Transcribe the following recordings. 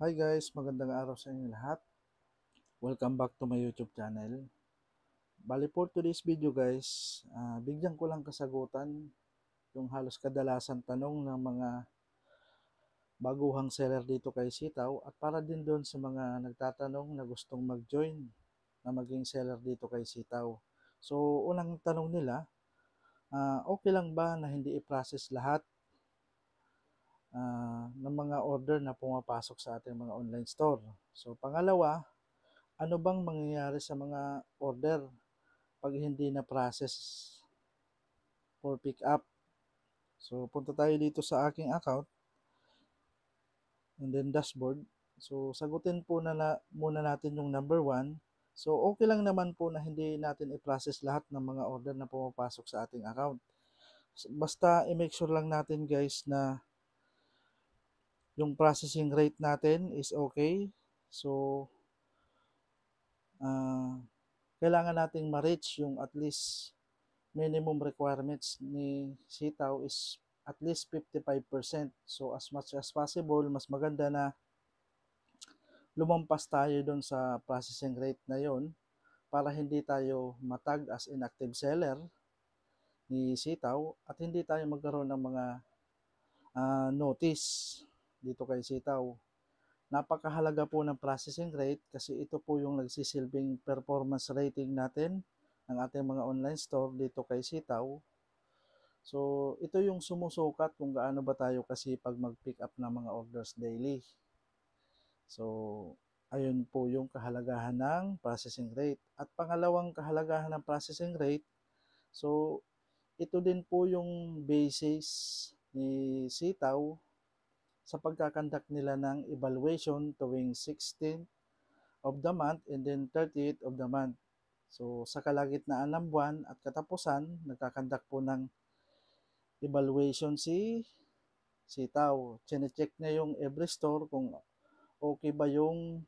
Hi guys, magandang araw sa inyo lahat. Welcome back to my YouTube channel. Bali for today's video guys, bigyan ko lang kasagutan yung halos kadalasan tanong ng mga baguhang seller dito kay Sitaw at para din doon sa mga nagtatanong na gustong mag-join na maging seller dito kay Sitaw. So unang tanong nila, okay lang ba na hindi i-process lahat ng mga order na pumapasok sa ating mga online store? So pangalawa, ano bang mangyayari sa mga order pag hindi na process for pick up? So punta tayo dito sa aking account and then dashboard. So sagutin po muna natin yung number 1. So okay lang naman po na hindi natin i-process lahat ng mga order na pumapasok sa ating account. Basta i-make sure lang natin guys na yung processing rate natin is okay. So uh, kailangan nating ma-reach yung at least minimum requirements ni sitaw is at least 55%. So as much as possible, mas maganda na lumampas tayo doon sa processing rate na yon para hindi tayo matag as inactive seller ni sitaw at hindi tayo magkaroon ng mga notice dito kay sitaw. Napakahalaga po ng processing rate kasi ito po yung nagsisilbing performance rating natin ng ating mga online store dito kay sitaw. So, ito yung sumusukat kung gaano ba tayo kasipag mag-pick up ng mga orders daily. So, ayun po yung kahalagahan ng processing rate. At pangalawang kahalagahan ng processing rate, so ito din po yung basis ni Sitaw sa pagkakandak nila ng evaluation tuwing 16th of the month and then 30th of the month. So, sa kalagitnaan ng buwan at katapusan, nagkakandak po ng evaluation si Sitaw. Chine-check niya yung every store kung okay ba yung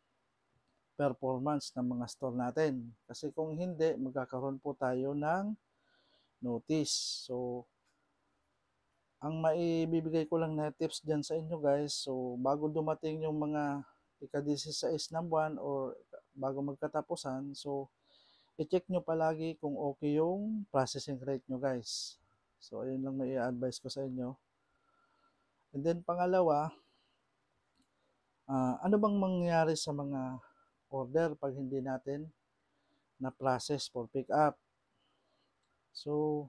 performance ng mga store natin. Kasi kung hindi, magkakaroon po tayo ng notice. So, ang maibibigay ko lang na tips dyan sa inyo guys, so bago dumating yung mga ika-16 ng buwan or bago magkatapusan, so i-check nyo palagi kung okay yung processing rate nyo guys. So, ayun lang may i-advise ko sa inyo. And then pangalawa, ano bang mangyayari sa mga order pag hindi natin na-process for pick up? So,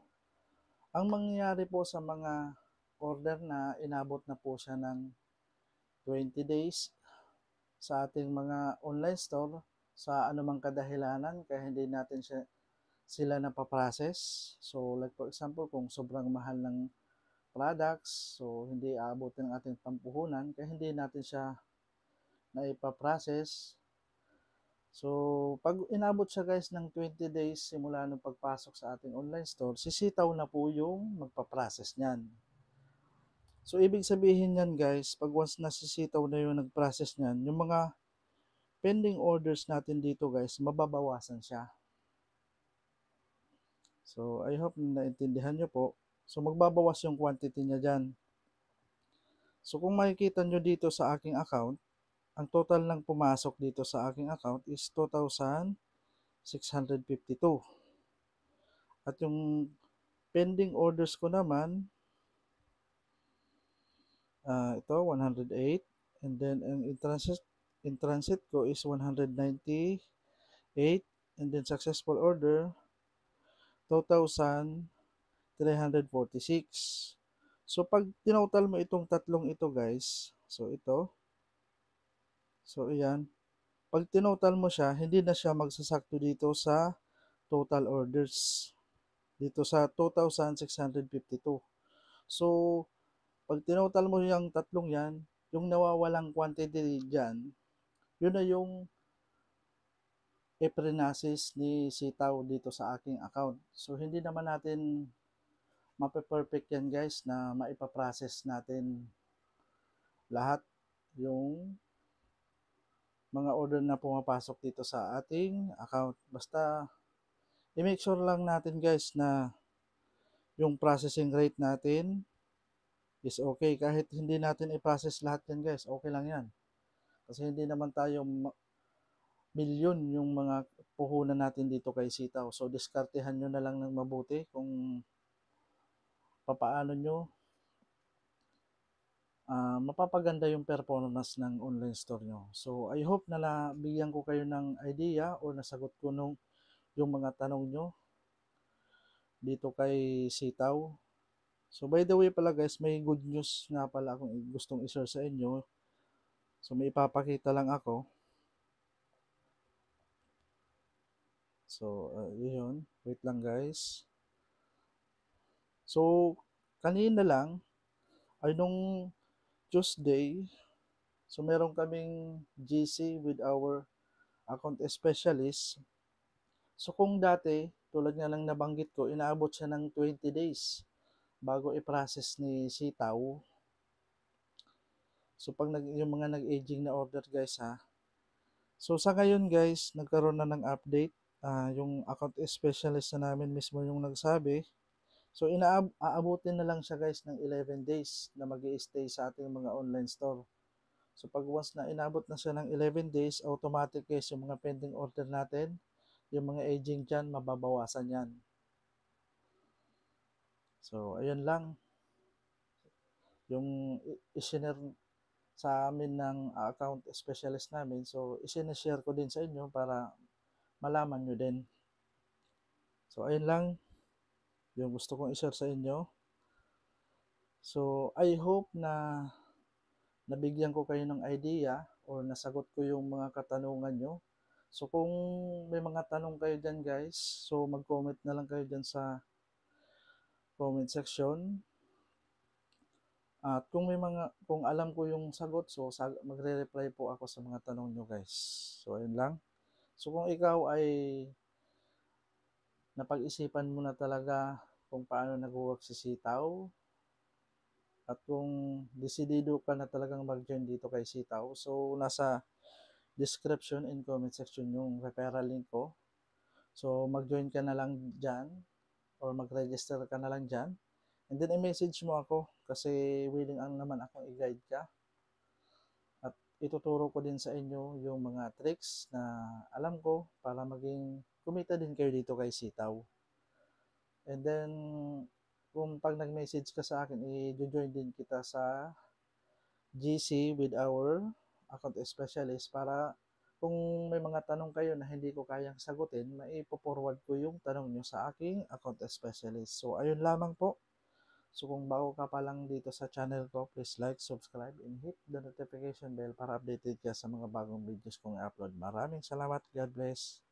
ang mangyayari po sa mga order na inabot na po siya ng 20 days sa ating mga online store sa anumang kadahilanan kaya hindi natin sila napaprocess. So, like for example, kung sobrang mahal ng products, so hindi aabot ng ating pampuhunan kaya hindi natin siya naipaprocess. So, pag inabot siya guys ng 20 days simula nung pagpasok sa ating online store, sisitaw na po yung magpa-process niyan. So, ibig sabihin niyan guys, pag once nasisitaw na yung nag-process niyan, yung mga pending orders natin dito guys, mababawasan siya. So, I hope na naintindihan nyo po. So, magbabawas yung quantity niya dyan. So, kung makikita nyo dito sa aking account, ang total lang pumasok dito sa aking account is 2,652. At yung pending orders ko naman, ito 108. And then ang in transit ko is 198. And then successful order, 2,346. So pag tinotal mo itong tatlong ito guys, so ito, so ayan, pag tinotal mo siya, hindi na siya magsasakto dito sa total orders, dito sa 2,652. So, pag tinotal mo yung tatlong yan, yung nawawalang quantity dyan, yun na yung eprenasis ni Sitaw dito sa aking account. So, hindi naman natin mape-perfect yan guys na maipaprocess natin lahat yung mga order na pumapasok dito sa ating account. Basta i-make sure lang natin guys na yung processing rate natin is okay. Kahit hindi natin i-process lahat yan guys, okay lang yan. Kasi hindi naman tayo milyon yung mga puhunan natin dito kay sitaw. So diskartehan nyo na lang ng mabuti kung papaano nyo mapapaganda yung performance ng online store nyo. So I hope na nabigyan ko kayo ng idea o nasagot ko yung mga tanong nyo dito kay sitaw. So by the way pala guys, may good news nga pala akong gustong i-share sa inyo. So may ipapakita lang ako. So yun, wait lang guys. So kanina lang ay nung Tuesday, so meron kaming GC with our account specialist. So kung dati, tulad nga lang nabanggit ko, inaabot siya ng 20 days bago i-process ni sitaw. So pag yung mga nag-aging na order guys ha. So sa ngayon guys, nagkaroon na ng update. Yung account specialist na namin mismo yung nagsabi. So aabutin na lang siya guys ng 11 days na mag stay sa ating mga online store. So pag once na inabot na siya ng 11 days, automatic guys yung mga pending order natin, yung mga aging dyan, mababawasan yan. So ayun lang, yung isinare sa amin ng account specialist namin. So isinashare ko din sa inyo para malaman nyo din. So ayun lang, yung gusto kong ishare sa inyo. So I hope na nabigyan ko kayo ng idea or nasagot ko yung mga katanungan nyo. So kung may mga tanong kayo dyan guys, so mag-comment na lang kayo dyan sa comment section. At kung alam ko yung sagot, so magre-reply po ako sa mga tanong nyo guys. So ayun lang. So kung ikaw ay napag-isipan mo na talaga kung paano nag-work si sitaw, at kung desidido ka na talagang mag-join dito kay sitaw, so nasa description and comment section yung referral link ko. So mag-join ka na lang dyan or mag-register ka na lang dyan. And then i-message mo ako kasi willing ang naman akong i-guide ka. At ituturo ko din sa inyo yung mga tricks na alam ko para maging kumita din kayo dito kay sitaw. And then kung pag nag-message ka sa akin, i-join din kita sa GC with our account specialist para kung may mga tanong kayo na hindi ko kayang sagutin, maipo-forward ko yung tanong nyo sa aking account specialist. So, ayun lamang po. So, kung bago ka pa lang dito sa channel ko, please like, subscribe, and hit the notification bell para updated ka sa mga bagong videos kong i-upload. Maraming salamat. God bless.